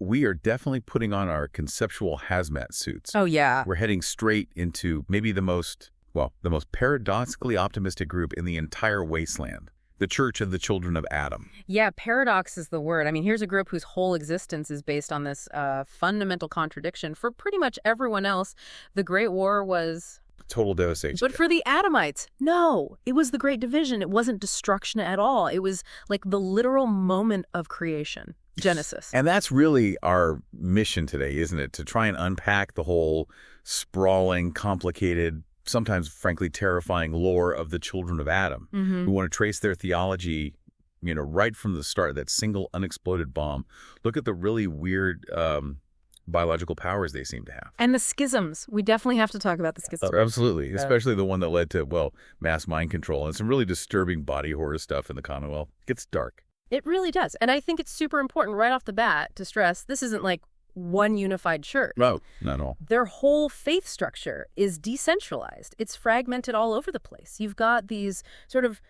We are definitely putting on our conceptual hazmat suits. Oh, yeah. We're heading straight into maybe the most paradoxically optimistic group in the entire wasteland. The Church of the Children of Adam. Yeah, paradox is the word. I mean, here's a group whose whole existence is based on this fundamental contradiction. For pretty much everyone else, the Great War was... total devastation. But for the Adamites, no. It was the Great Division. It wasn't destruction at all. It was like the literal moment of creation. Genesis. And that's really our mission today, isn't it? To try and unpack the whole sprawling, complicated, sometimes, frankly, terrifying lore of the children of Adam. We want to trace their theology, right from the start, that single unexploded bomb. Look at the really weird biological powers they seem to have. And the schisms. We definitely have to talk about the schisms. Absolutely, especially the one that led to, mass mind control and some really disturbing body horror stuff in the Commonwealth. It gets dark. It really does. And I think it's super important right off the bat to stress this isn't like one unified church. No, not at all. Their whole faith structure is decentralized. It's fragmented all over the place. You've got these sort of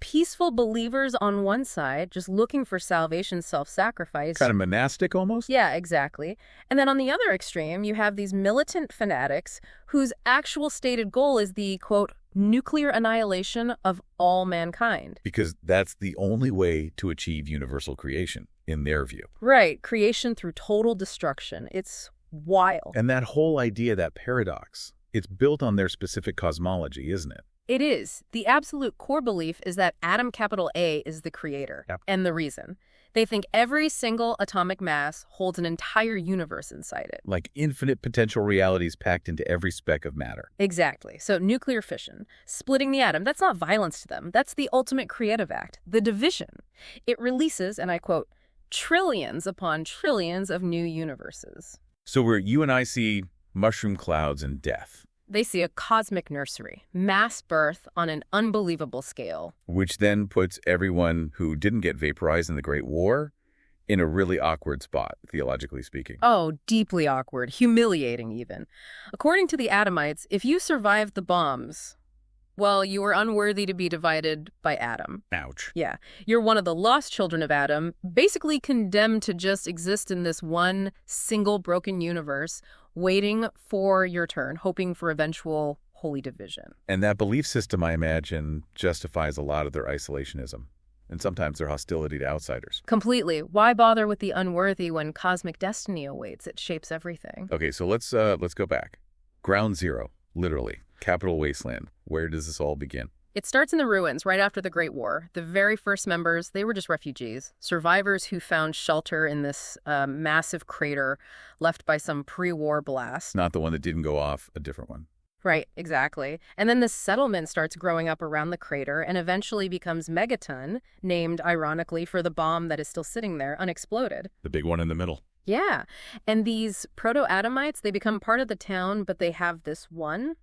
peaceful believers on one side, just looking for salvation, self-sacrifice. Kind of monastic almost? Yeah, exactly. And then on the other extreme, you have these militant fanatics whose actual stated goal is the, quote, nuclear annihilation of all mankind. Because that's the only way to achieve universal creation, in their view. Right. Creation through total destruction. It's wild. And that whole idea, that paradox, it's built on their specific cosmology, isn't it? It is. The absolute core belief is that Adam capital A is the creator. Yep. And the reason. They think every single atomic mass holds an entire universe inside it. Like infinite potential realities packed into every speck of matter. Exactly. So nuclear fission, splitting the atom, that's not violence to them. That's the ultimate creative act, the division. It releases, and I quote, trillions upon trillions of new universes. So where you and I see mushroom clouds and death. They see a cosmic nursery, mass birth on an unbelievable scale. Which then puts everyone who didn't get vaporized in the Great War in a really awkward spot, theologically speaking. Oh, deeply awkward, humiliating even. According to the Adamites, if you survived the bombs, well, you were unworthy to be divided by Adam. Ouch. Yeah. You're one of the lost children of Adam, basically condemned to just exist in this one single broken universe, waiting for your turn, hoping for eventual holy division. And that belief system, I imagine, justifies a lot of their isolationism and sometimes their hostility to outsiders. Completely. Why bother with the unworthy when cosmic destiny awaits? It shapes everything. Okay, so let's go back. Ground zero, literally. Capital wasteland. Where does this all begin? It starts in the ruins right after the Great War. The very first members, they were just refugees, survivors who found shelter in this massive crater left by some pre-war blast. Not the one that didn't go off, a different one. Right, exactly. And then the settlement starts growing up around the crater and eventually becomes Megaton, named ironically for the bomb that is still sitting there, unexploded. The big one in the middle. Yeah. And these proto-Adamites, they become part of the town, but they have this one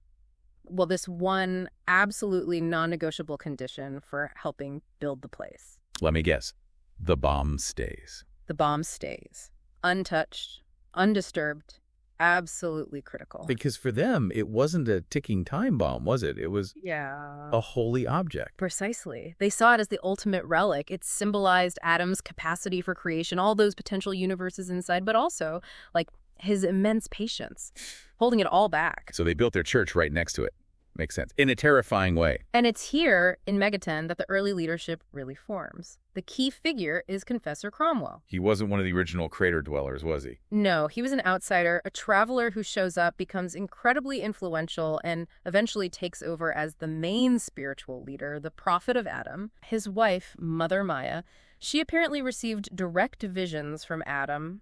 absolutely non-negotiable condition for helping build the place. Let me guess. The bomb stays. The bomb stays. Untouched, undisturbed, absolutely critical. Because for them, it wasn't a ticking time bomb, was it? It was a holy object. Precisely. They saw it as the ultimate relic. It symbolized Adam's capacity for creation, all those potential universes inside, but also, like, his immense patience, holding it all back. So they built their church right next to it. Makes sense. In a terrifying way. And it's here, in Megaton, that the early leadership really forms. The key figure is Confessor Cromwell. He wasn't one of the original crater dwellers, was he? No, he was an outsider, a traveler who shows up, becomes incredibly influential, and eventually takes over as the main spiritual leader, the prophet of Adam. His wife, Mother Maya, she apparently received direct visions from Adam,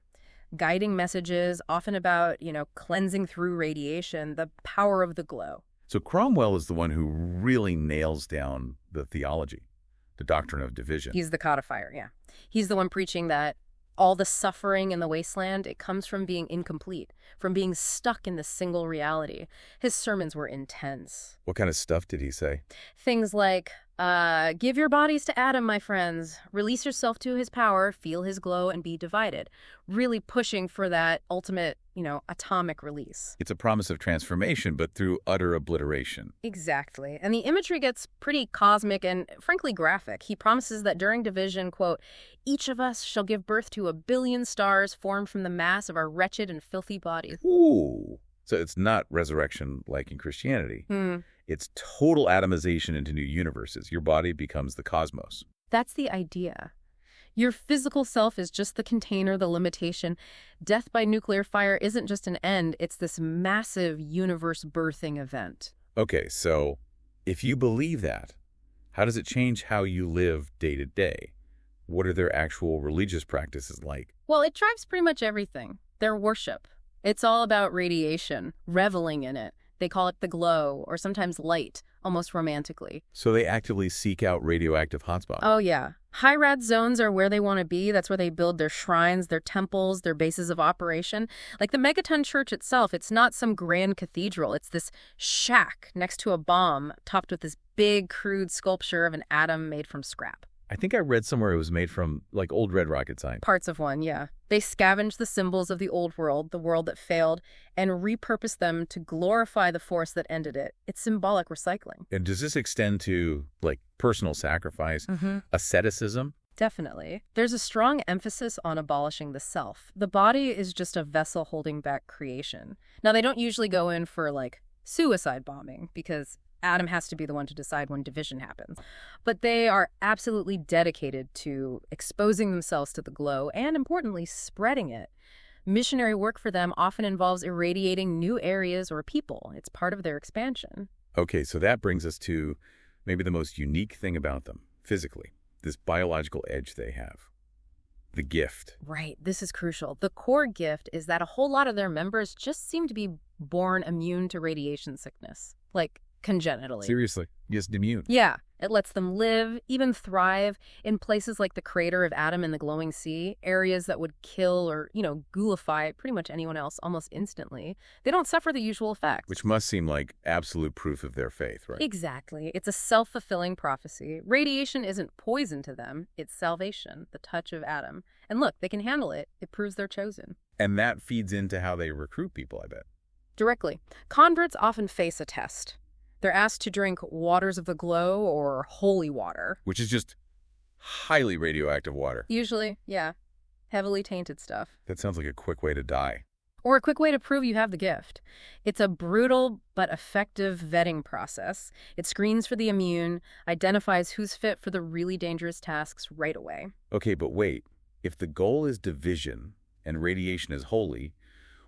guiding messages, often about, cleansing through radiation, the power of the glow. So Cromwell is the one who really nails down the theology, the doctrine of division. He's the codifier, yeah. He's the one preaching that all the suffering in the wasteland, it comes from being incomplete, from being stuck in this single reality. His sermons were intense. What kind of stuff did he say? Things like, give your bodies to Adam, my friends. Release yourself to his power, feel his glow, and be divided. Really pushing for that ultimate atomic release. It's a promise of transformation, but through utter obliteration. Exactly. And the imagery gets pretty cosmic and, frankly, graphic. He promises that during division, quote, each of us shall give birth to 1 billion stars formed from the mass of our wretched and filthy bodies. Ooh. So it's not resurrection like in Christianity. It's total atomization into new universes. Your body becomes the cosmos. That's the idea. Your physical self is just the container, the limitation. Death by nuclear fire isn't just an end, it's this massive universe birthing event. Okay, so if you believe that, how does it change how you live day to day? What are their actual religious practices like? Well, it drives pretty much everything. Their worship. It's all about radiation, reveling in it. They call it the glow, or sometimes light, almost romantically. So they actively seek out radioactive hotspots. Oh, yeah. High-rad zones are where they want to be. That's where they build their shrines, their temples, their bases of operation. Like the Megaton Church itself, it's not some grand cathedral. It's this shack next to a bomb topped with this big, crude sculpture of an atom made from scrap. I think I read somewhere it was made from, like, old red rocket science. Parts of one, yeah. They scavenge the symbols of the old world, the world that failed, and repurpose them to glorify the force that ended it. It's symbolic recycling. And does this extend to, like, personal sacrifice, asceticism? Definitely. There's a strong emphasis on abolishing the self. The body is just a vessel holding back creation. Now, they don't usually go in for, like, suicide bombing, because Adam has to be the one to decide when division happens. But they are absolutely dedicated to exposing themselves to the glow and, importantly, spreading it. Missionary work for them often involves irradiating new areas or people. It's part of their expansion. Okay, so that brings us to maybe the most unique thing about them, physically, this biological edge they have. The gift. Right, this is crucial. The core gift is that a whole lot of their members just seem to be born immune to radiation sickness. Like, congenitally. Seriously, just immune. Yeah, it lets them live, even thrive, in places like the crater of Adam in the glowing sea, areas that would kill or, ghoulify pretty much anyone else almost instantly. They don't suffer the usual effects. Which must seem like absolute proof of their faith, right? Exactly. It's a self-fulfilling prophecy. Radiation isn't poison to them. It's salvation, the touch of Adam. And look, they can handle it. It proves they're chosen. And that feeds into how they recruit people, I bet. Directly. Converts often face a test. They're asked to drink waters of the glow or holy water. Which is just highly radioactive water. Usually, yeah. Heavily tainted stuff. That sounds like a quick way to die. Or a quick way to prove you have the gift. It's a brutal but effective vetting process. It screens for the immune, identifies who's fit for the really dangerous tasks right away. Okay, but wait. If the goal is division and radiation is holy,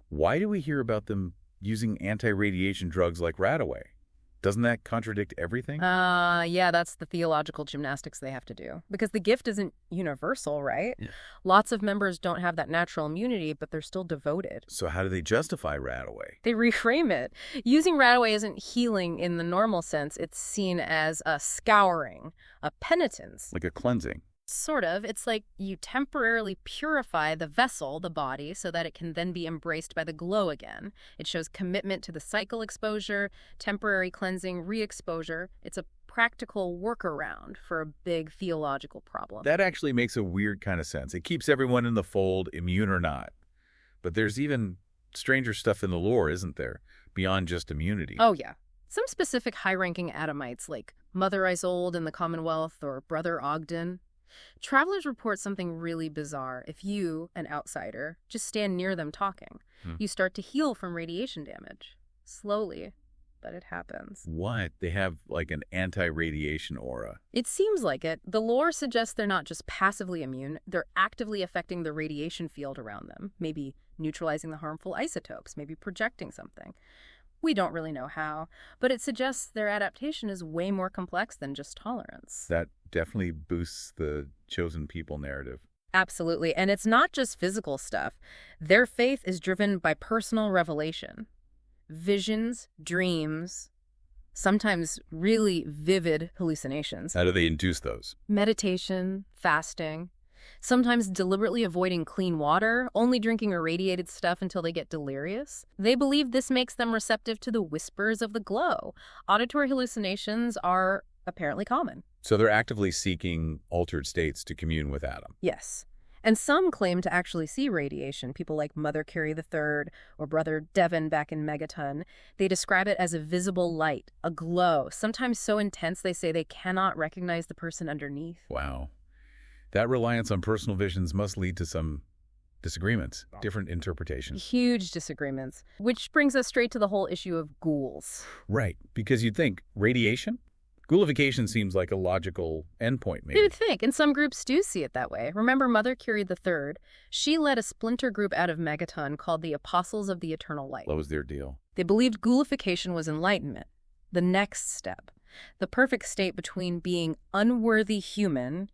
why do we hear about them using anti-radiation drugs like Radaway? Doesn't that contradict everything? Yeah, that's the theological gymnastics they have to do. Because the gift isn't universal, right? Yeah. Lots of members don't have that natural immunity, but they're still devoted. So how do they justify Radaway? They reframe it. Using Radaway isn't healing in the normal sense. It's seen as a scouring, a penitence. Like a cleansing. Sort of. It's like you temporarily purify the vessel, the body, so that it can then be embraced by the glow again. It shows commitment to the cycle exposure, temporary cleansing, re-exposure. It's a practical workaround for a big theological problem. That actually makes a weird kind of sense. It keeps everyone in the fold, immune or not. But there's even stranger stuff in the lore, isn't there? Beyond just immunity. Oh, yeah. Some specific high-ranking Adamites, like Mother Isolde in the Commonwealth or Brother Ogden. Travelers report something really bizarre. If you, an outsider, just stand near them talking, you start to heal from radiation damage. Slowly, but it happens. What? They have like an anti-radiation aura. It seems like it. The lore suggests they're not just passively immune, they're actively affecting the radiation field around them, maybe neutralizing the harmful isotopes, maybe projecting something. We don't really know how, but it suggests their adaptation is way more complex than just tolerance. That definitely boosts the chosen people narrative. Absolutely, and it's not just physical stuff. Their faith is driven by personal revelation. Visions, dreams, sometimes really vivid hallucinations. How do they induce those? Meditation, fasting. Sometimes deliberately avoiding clean water, only drinking irradiated stuff until they get delirious. They believe this makes them receptive to the whispers of the glow. Auditory hallucinations are apparently common. So they're actively seeking altered states to commune with Adam. Yes. And some claim to actually see radiation. People like Mother Carey III or Brother Devon back in Megaton. They describe it as a visible light, a glow, sometimes so intense they say they cannot recognize the person underneath. Wow. That reliance on personal visions must lead to some disagreements, different interpretations. Huge disagreements, which brings us straight to the whole issue of ghouls. Right, because you'd think, radiation? Ghoulification seems like a logical endpoint, maybe. You'd think, and some groups do see it that way. Remember Mother Curie III? She led a splinter group out of Megaton called the Apostles of the Eternal Light. What was their deal? They believed ghoulification was enlightenment, the next step, the perfect state between being unworthy human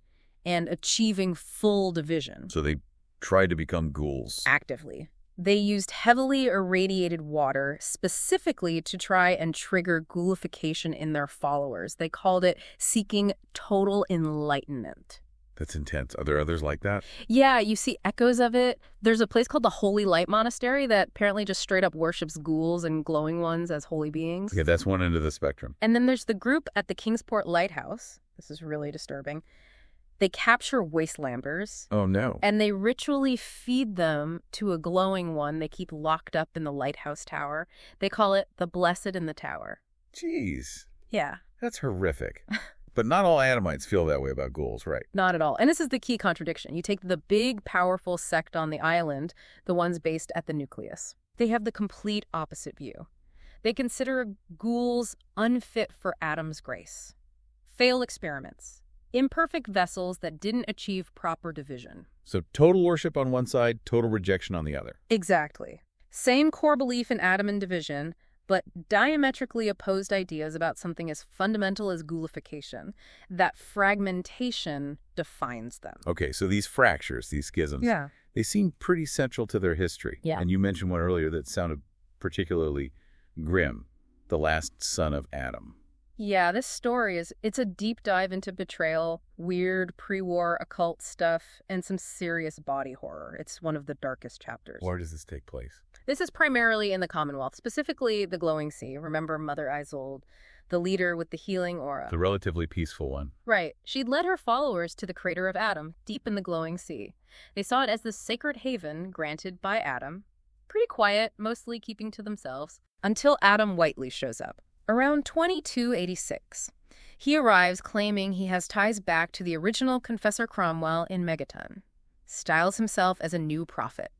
and achieving full division. So they tried to become ghouls. Actively. They used heavily irradiated water specifically to try and trigger ghoulification in their followers. They called it seeking total enlightenment. That's intense. Are there others like that? Yeah, you see echoes of it. There's a place called the Holy Light Monastery that apparently just straight up worships ghouls and glowing ones as holy beings. Okay, that's one end of the spectrum. And then there's the group at the Kingsport Lighthouse. This is really disturbing. They capture wastelanders. Oh, no. And they ritually feed them to a glowing one they keep locked up in the lighthouse tower. They call it the Blessed in the Tower. Jeez. Yeah. That's horrific. But not all Adamites feel that way about ghouls, right? Not at all. And this is the key contradiction. You take the big, powerful sect on the island, the ones based at the nucleus. They have the complete opposite view. They consider ghouls unfit for Adam's grace. Failed experiments. Imperfect vessels that didn't achieve proper division. So total worship on one side, total rejection on the other. Exactly. Same core belief in Adam and division, but diametrically opposed ideas about something as fundamental as ghoulification. That fragmentation defines them. Okay, so these fractures, these schisms, they seem pretty central to their history. Yeah. And you mentioned one earlier that sounded particularly grim, the last son of Adam. Yeah, this story it's a deep dive into betrayal, weird pre-war occult stuff, and some serious body horror. It's one of the darkest chapters. Where does this take place? This is primarily in the Commonwealth, specifically the Glowing Sea. Remember Mother Isolde, the leader with the healing aura. The relatively peaceful one. Right. She'd led her followers to the crater of Adam, deep in the Glowing Sea. They saw it as the sacred haven granted by Adam. Pretty quiet, mostly keeping to themselves, until Adam Whiteley shows up. Around 2286, he arrives claiming he has ties back to the original Confessor Cromwell in Megaton. Styles himself as a new prophet,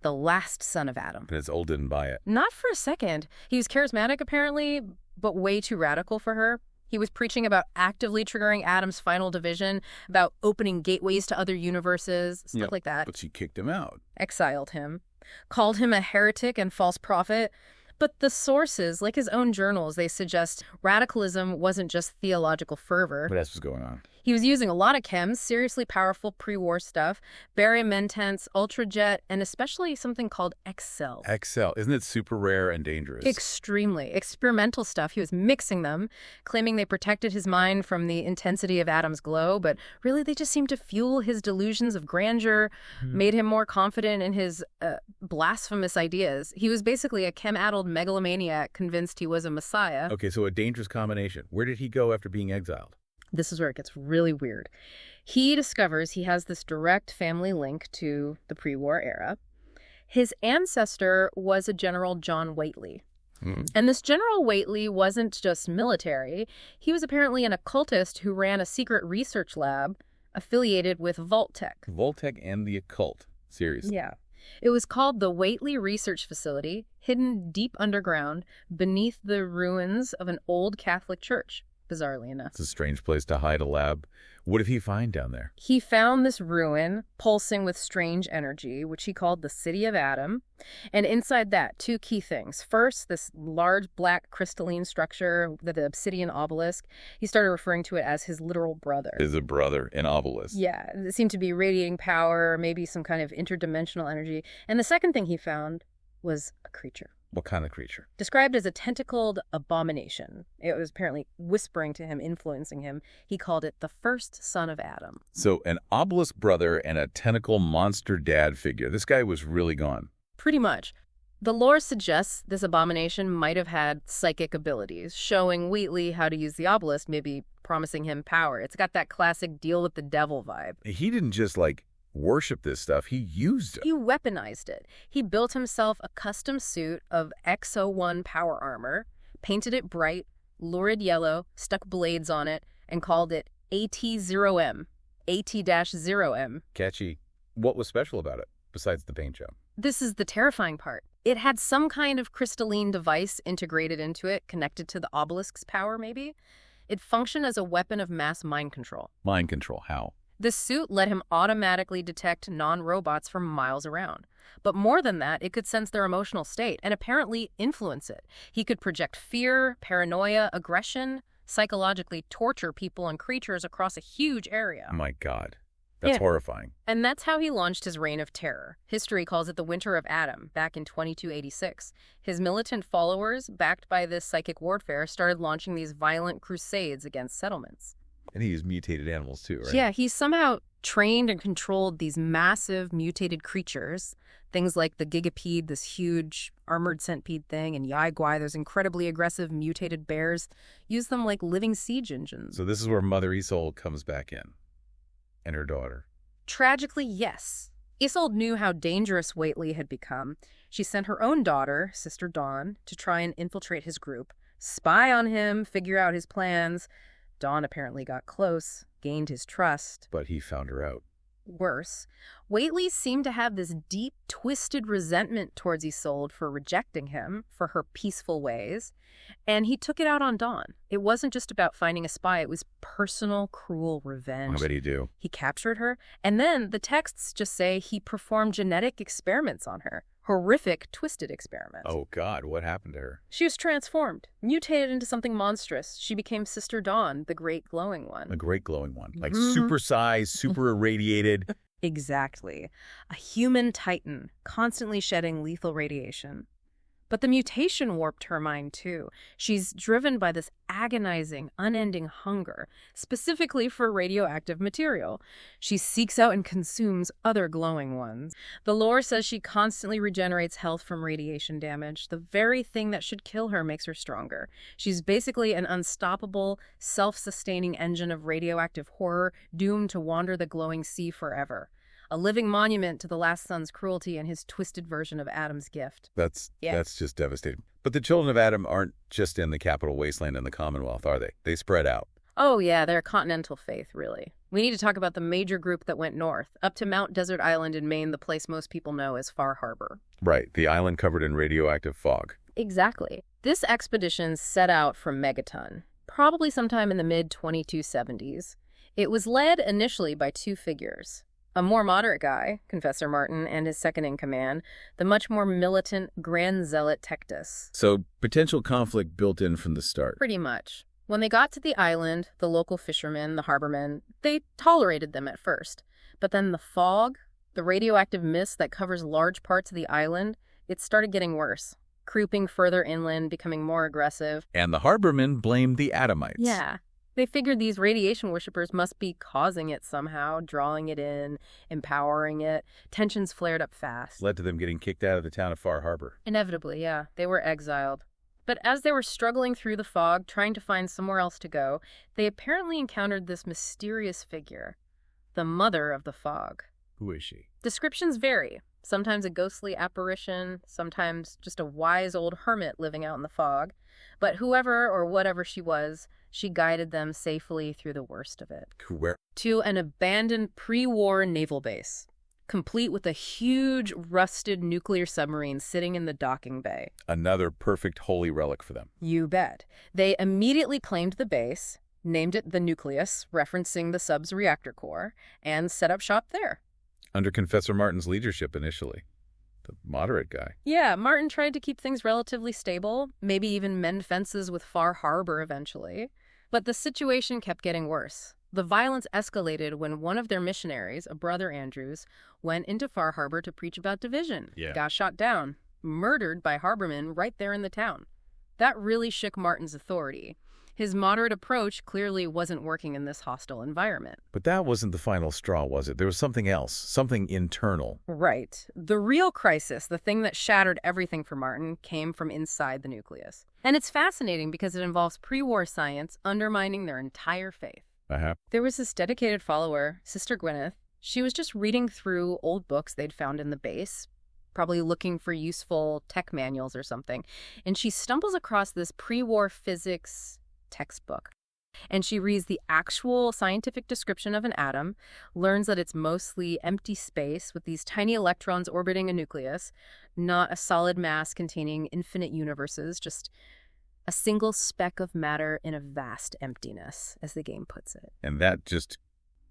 the last son of Adam. But his old didn't buy it. Not for a second. He was charismatic, apparently, but way too radical for her. He was preaching about actively triggering Adam's final division, about opening gateways to other universes, stuff like that. But she kicked him out. Exiled him, called him a heretic and false prophet. But the sources, like his own journals, they suggest radicalism wasn't just theological fervor. What else was going on? He was using a lot of chems, seriously powerful pre-war stuff, barium mentense, ultrajet, and especially something called Excel. Excel. Isn't it super rare and dangerous? Extremely. Experimental stuff. He was mixing them, claiming they protected his mind from the intensity of Adam's glow, but really they just seemed to fuel his delusions of grandeur, made him more confident in his blasphemous ideas. He was basically a chem-addled megalomaniac convinced he was a messiah. Okay, so a dangerous combination. Where did he go after being exiled? This is where it gets really weird. He discovers he has this direct family link to the pre-war era. His ancestor was a General John Whiteley. And this General Whiteley wasn't just military. He was apparently an occultist who ran a secret research lab affiliated with Vault-Tec. Vault-Tec and the occult. Seriously. Yeah. It was called the Whiteley Research Facility, hidden deep underground beneath the ruins of an old Catholic church, bizarrely enough. It's a strange place to hide a lab. What did he find down there? He found this ruin pulsing with strange energy, which he called the City of Adam. And inside that, two key things. First, this large black crystalline structure, the obsidian obelisk. He started referring to it as his literal brother. Is a brother, an obelisk. Yeah, it seemed to be radiating power, maybe some kind of interdimensional energy. And the second thing he found was a creature. What kind of creature? Described as a tentacled abomination. It was apparently whispering to him, influencing him. He called it the first son of Adam. So an obelisk brother and a tentacle monster dad figure. This guy was really gone. Pretty much. The lore suggests this abomination might have had psychic abilities, showing Wheatley how to use the obelisk, maybe promising him power. It's got that classic deal with the devil vibe. He didn't just, like, worship this stuff. He used it. He weaponized it. He built himself a custom suit of X-01 power armor, painted it bright, lurid yellow, stuck blades on it, and called it AT-0M. AT-0M. Catchy. What was special about it, besides the paint job? This is the terrifying part. It had some kind of crystalline device integrated into it, connected to the obelisk's power, maybe. It functioned as a weapon of mass mind control. Mind control, how? The suit let him automatically detect non-robots from miles around. But more than that, it could sense their emotional state and apparently influence it. He could project fear, paranoia, aggression, psychologically torture people and creatures across a huge area. Oh my God. That's horrifying. And that's how he launched his reign of terror. History calls it the Winter of Adam, back in 2286. His militant followers, backed by this psychic warfare, started launching these violent crusades against settlements. And he used mutated animals too, right? Yeah, he somehow trained and controlled these massive mutated creatures, things like the gigapede, this huge armored centipede thing, and Yaiguai, those incredibly aggressive mutated bears, used them like living siege engines. So this is where Mother Isolde comes back in. And her daughter. Tragically, yes. Isolde knew how dangerous Whately had become. She sent her own daughter, Sister Dawn, to try and infiltrate his group, spy on him, figure out his plans. Dawn apparently got close, gained his trust. But he found her out. Worse, Whately seemed to have this deep, twisted resentment towards Isolde for rejecting him, for her peaceful ways, and he took it out on Dawn. It wasn't just about finding a spy, it was personal, cruel revenge. I bet he do. He captured her, and then the texts just say he performed genetic experiments on her. Horrific, twisted experiments. Oh, God, what happened to her? She was transformed, mutated into something monstrous. She became Sister Dawn, the great glowing one. The great glowing one. Like supersized, super irradiated. Exactly. A human titan, constantly shedding lethal radiation. But the mutation warped her mind, too. She's driven by this agonizing, unending hunger, specifically for radioactive material. She seeks out and consumes other glowing ones. The lore says she constantly regenerates health from radiation damage. The very thing that should kill her makes her stronger. She's basically an unstoppable, self-sustaining engine of radioactive horror, doomed to wander the glowing sea forever. A living monument to the last son's cruelty and his twisted version of Adam's gift. That's just devastating. But the children of Adam aren't just in the capital wasteland in the Commonwealth, are they? They spread out. Oh, yeah, they're a continental faith, really. We need to talk about the major group that went north, up to Mount Desert Island in Maine, the place most people know as Far Harbor. Right, the island covered in radioactive fog. Exactly. This expedition set out from Megaton, probably sometime in the mid-2270s. It was led initially by two figures. A more moderate guy, Confessor Martin, and his second-in-command, the much more militant Grand Zealot Tectus. So potential conflict built in from the start. Pretty much. When they got to the island, the local fishermen, the harbormen, they tolerated them at first. But then the fog, the radioactive mist that covers large parts of the island, it started getting worse. Creeping further inland, becoming more aggressive. And the harbormen blamed the Adamites. Yeah. They figured these radiation worshippers must be causing it somehow, drawing it in, empowering it. Tensions flared up fast. Led to them getting kicked out of the town of Far Harbor. Inevitably, yeah. They were exiled. But as they were struggling through the fog, trying to find somewhere else to go, they apparently encountered this mysterious figure, the Mother of the Fog. Who is she? Descriptions vary. Sometimes a ghostly apparition, sometimes just a wise old hermit living out in the fog. But whoever or whatever she was, she guided them safely through the worst of it. Where? To an abandoned pre-war naval base, complete with a huge rusted nuclear submarine sitting in the docking bay. Another perfect holy relic for them. You bet. They immediately claimed the base, named it the Nucleus, referencing the sub's reactor core, and set up shop there. Under Confessor Martin's leadership initially. The moderate guy. Yeah, Martin tried to keep things relatively stable, maybe even mend fences with Far Harbor eventually. But the situation kept getting worse. The violence escalated when one of their missionaries, a brother Andrews, went into Far Harbor to preach about division. Yeah. Got shot down, murdered by harbormen right there in the town. That really shook Martin's authority. His moderate approach clearly wasn't working in this hostile environment. But that wasn't the final straw, was it? There was something else, something internal. Right. The real crisis, the thing that shattered everything for Martin, came from inside the nucleus. And it's fascinating because it involves pre-war science undermining their entire faith. Uh-huh. There was this dedicated follower, Sister Gwyneth. She was just reading through old books they'd found in the base, probably looking for useful tech manuals or something, and she stumbles across this pre-war physics textbook. And she reads the actual scientific description of an atom, learns that it's mostly empty space with these tiny electrons orbiting a nucleus, not a solid mass containing infinite universes, just a single speck of matter in a vast emptiness, as the game puts it. And that just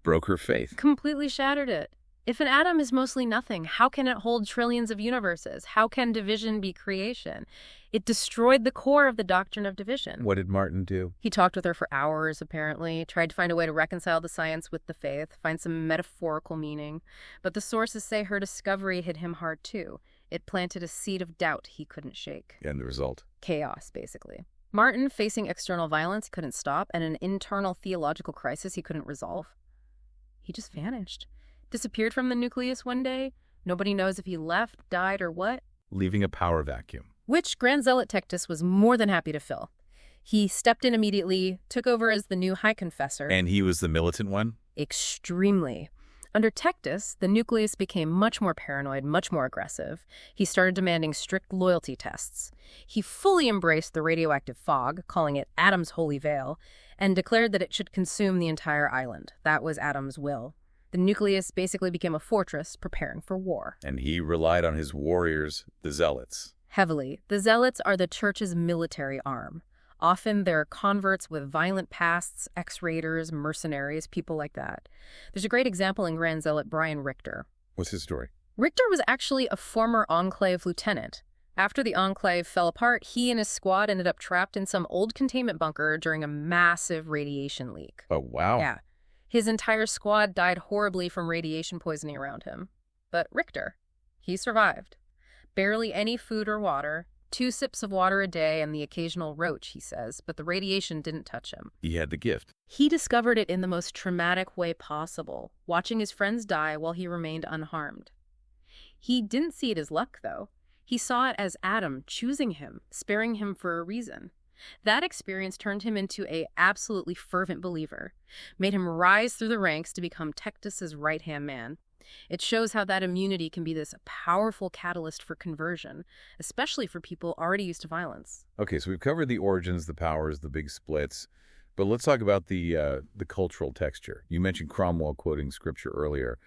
broke her faith. Completely shattered it. If an atom is mostly nothing, how can it hold trillions of universes? How can division be creation? It destroyed the core of the doctrine of division. What did Martin do? He talked with her for hours, apparently, tried to find a way to reconcile the science with the faith, find some metaphorical meaning. But the sources say her discovery hit him hard, too. It planted a seed of doubt he couldn't shake. And the result? Chaos, basically. Martin, facing external violence he couldn't stop, and an internal theological crisis he couldn't resolve. He just vanished. Disappeared from the nucleus one day. Nobody knows if he left, died, or what. Leaving a power vacuum. Which Grand Zealot Tectus was more than happy to fill. He stepped in immediately, took over as the new High Confessor. And he was the militant one? Extremely. Under Tectus, the nucleus became much more paranoid, much more aggressive. He started demanding strict loyalty tests. He fully embraced the radioactive fog, calling it Adam's holy veil, and declared that it should consume the entire island. That was Adam's will. The nucleus basically became a fortress preparing for war. And he relied on his warriors, the Zealots. Heavily. The Zealots are the church's military arm. Often they're converts with violent pasts, ex-raiders, mercenaries, people like that. There's a great example in Grand Zealot Brian Richter. What's his story? Richter was actually a former Enclave lieutenant. After the Enclave fell apart, he and his squad ended up trapped in some old containment bunker during a massive radiation leak. Oh, wow. Yeah. His entire squad died horribly from radiation poisoning around him. But Richter, he survived. Barely any food or water, 2 sips of water a day and the occasional roach, he says, but the radiation didn't touch him. He had the gift. He discovered it in the most traumatic way possible, watching his friends die while he remained unharmed. He didn't see it as luck, though. He saw it as Adam choosing him, sparing him for a reason. That experience turned him into an absolutely fervent believer, made him rise through the ranks to become Tectus's right-hand man. It shows how that immunity can be this powerful catalyst for conversion, especially for people already used to violence. Okay, so we've covered the origins, the powers, the big splits, but let's talk about the cultural texture. You mentioned Cromwell quoting scripture earlier.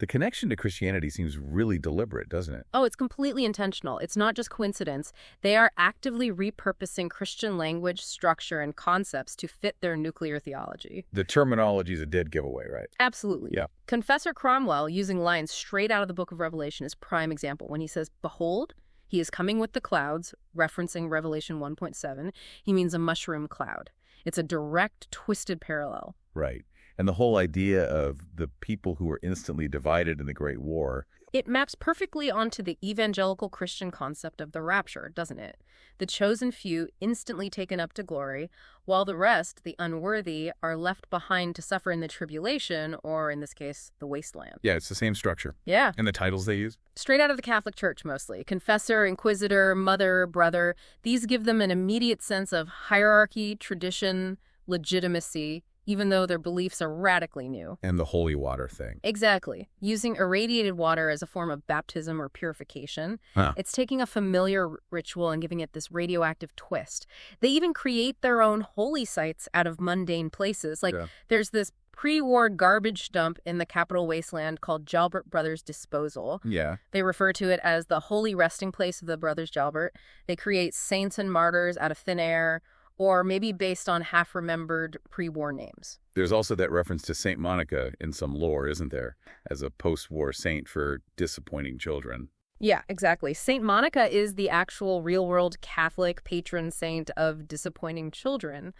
The connection to Christianity seems really deliberate, doesn't it? Oh, it's completely intentional. It's not just coincidence. They are actively repurposing Christian language, structure, and concepts to fit their nuclear theology. The terminology is a dead giveaway, right? Absolutely. Yeah. Confessor Cromwell, using lines straight out of the book of Revelation, is prime example. When he says, "Behold, he is coming with the clouds," referencing Revelation 1.7, he means a mushroom cloud. It's a direct, twisted parallel. Right. And the whole idea of the people who were instantly divided in the Great War. It maps perfectly onto the evangelical Christian concept of the rapture, doesn't it? The chosen few instantly taken up to glory, while the rest, the unworthy, are left behind to suffer in the tribulation, or in this case, the wasteland. Yeah, it's the same structure. Yeah. And the titles they use? Straight out of the Catholic Church, mostly. Confessor, inquisitor, mother, brother. These give them an immediate sense of hierarchy, tradition, legitimacy, even though their beliefs are radically new. And the holy water thing. Exactly. Using irradiated water as a form of baptism or purification. Huh. It's taking a familiar ritual and giving it this radioactive twist. They even create their own holy sites out of mundane places. There's this pre-war garbage dump in the Capitol Wasteland called Jalbert Brothers Disposal. Yeah. They refer to it as the holy resting place of the Brothers Jalbert. They create saints and martyrs out of thin air, or maybe based on half-remembered pre-war names. There's also that reference to St. Monica in some lore, isn't there, as a post-war saint for disappointing children. Yeah, exactly. St. Monica is the actual real-world Catholic patron saint of disappointing children.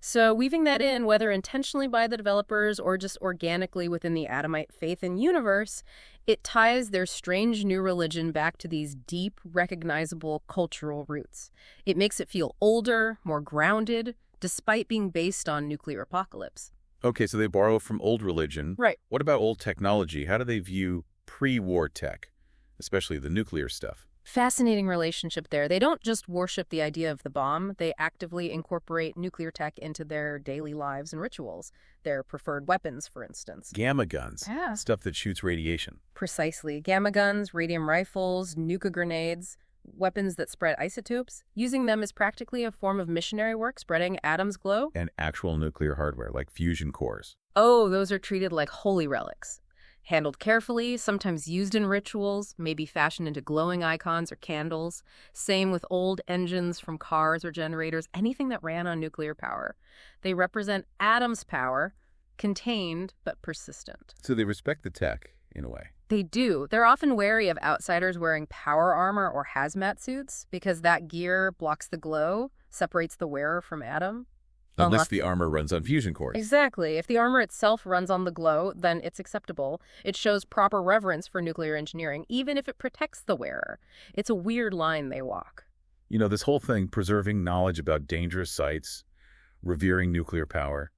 So weaving that in, whether intentionally by the developers or just organically within the Adamite faith and universe, it ties their strange new religion back to these deep, recognizable cultural roots. It makes it feel older, more grounded, despite being based on nuclear apocalypse. Okay, so they borrow from old religion. Right. What about old technology? How do they view pre-war tech, especially the nuclear stuff? Fascinating relationship there. They don't just worship the idea of the bomb, they actively incorporate nuclear tech into their daily lives and rituals. Their preferred weapons, for instance. Gamma guns, Yeah. stuff that shoots radiation. Precisely. Gamma guns, radium rifles, nuka grenades, weapons that spread isotopes. Using them is practically a form of missionary work, spreading Adam's glow. And actual nuclear hardware, like fusion cores. Oh, those are treated like holy relics. Handled carefully, sometimes used in rituals, maybe fashioned into glowing icons or candles. Same with old engines from cars or generators, anything that ran on nuclear power. They represent Adam's power, contained but persistent. So they respect the tech, in a way. They do. They're often wary of outsiders wearing power armor or hazmat suits because that gear blocks the glow, separates the wearer from Adam. Unless the armor runs on fusion cores. Exactly. If the armor itself runs on the glow, then it's acceptable. It shows proper reverence for nuclear engineering, even if it protects the wearer. It's a weird line they walk. You know, this whole thing, preserving knowledge about dangerous sites, revering nuclear power,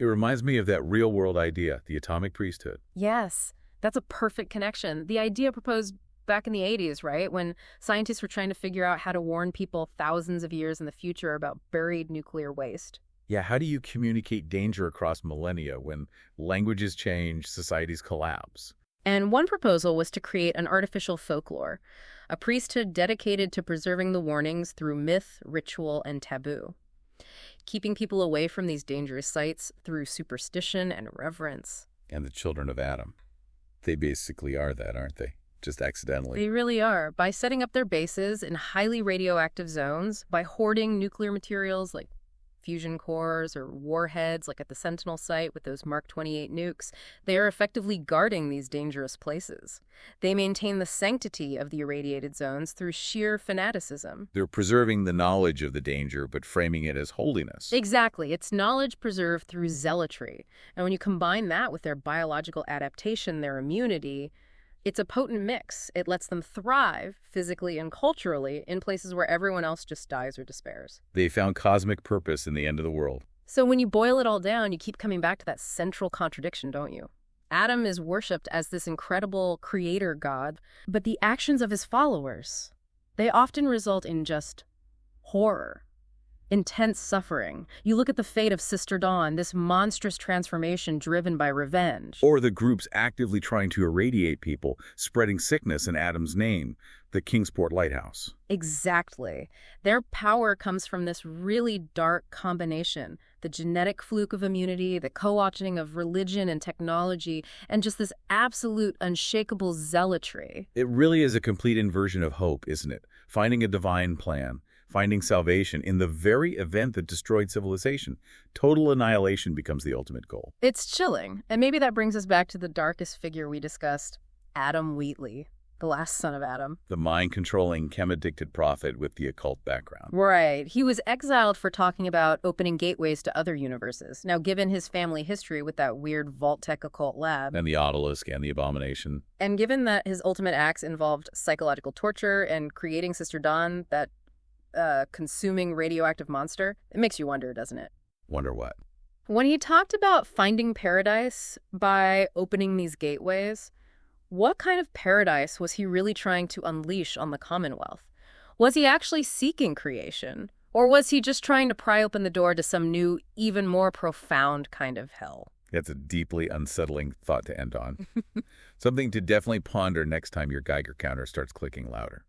it reminds me of that real-world idea, the atomic priesthood. Yes, that's a perfect connection. The idea proposed back in the 80s, right? When scientists were trying to figure out how to warn people thousands of years in the future about buried nuclear waste. Yeah, how do you communicate danger across millennia when languages change, societies collapse? And one proposal was to create an artificial folklore, a priesthood dedicated to preserving the warnings through myth, ritual, and taboo, keeping people away from these dangerous sites through superstition and reverence. And the children of Adam. They basically are that, aren't they? Just accidentally. They really are. By setting up their bases in highly radioactive zones, by hoarding nuclear materials like fusion cores or warheads like at the Sentinel site with those Mark 28 nukes, they are effectively guarding these dangerous places. They maintain the sanctity of the irradiated zones through sheer fanaticism. They're preserving the knowledge of the danger, but framing it as holiness. Exactly. It's knowledge preserved through zealotry. And when you combine that with their biological adaptation, their immunity, it's a potent mix. It lets them thrive, physically and culturally, in places where everyone else just dies or despairs. They found cosmic purpose in the end of the world. So when you boil it all down, you keep coming back to that central contradiction, don't you? Adam is worshipped as this incredible creator god, but the actions of his followers, they often result in just horror. Intense suffering. You look at the fate of Sister Dawn, this monstrous transformation driven by revenge. Or the groups actively trying to irradiate people, spreading sickness in Adam's name, the Kingsport Lighthouse. Exactly. Their power comes from this really dark combination. The genetic fluke of immunity, the co-opting of religion and technology, and just this absolute unshakable zealotry. It really is a complete inversion of hope, isn't it? Finding a divine plan. Finding salvation in the very event that destroyed civilization. Total annihilation becomes the ultimate goal. It's chilling. And maybe that brings us back to the darkest figure we discussed, Adam Wheatley, the last son of Adam. The mind-controlling, chem-addicted prophet with the occult background. Right. He was exiled for talking about opening gateways to other universes. Now, given his family history with that weird Vault-Tec occult lab, And the obelisk and the abomination. and given that his ultimate acts involved psychological torture and creating Sister Dawn, that consuming radioactive monster, it makes you wonder, doesn't it? Wonder what? When he talked about finding paradise by opening these gateways, what kind of paradise was he really trying to unleash on the Commonwealth? Was he actually seeking creation? Or was he just trying to pry open the door to some new, even more profound kind of hell? That's a deeply unsettling thought to end on. Something to definitely ponder next time your Geiger counter starts clicking louder.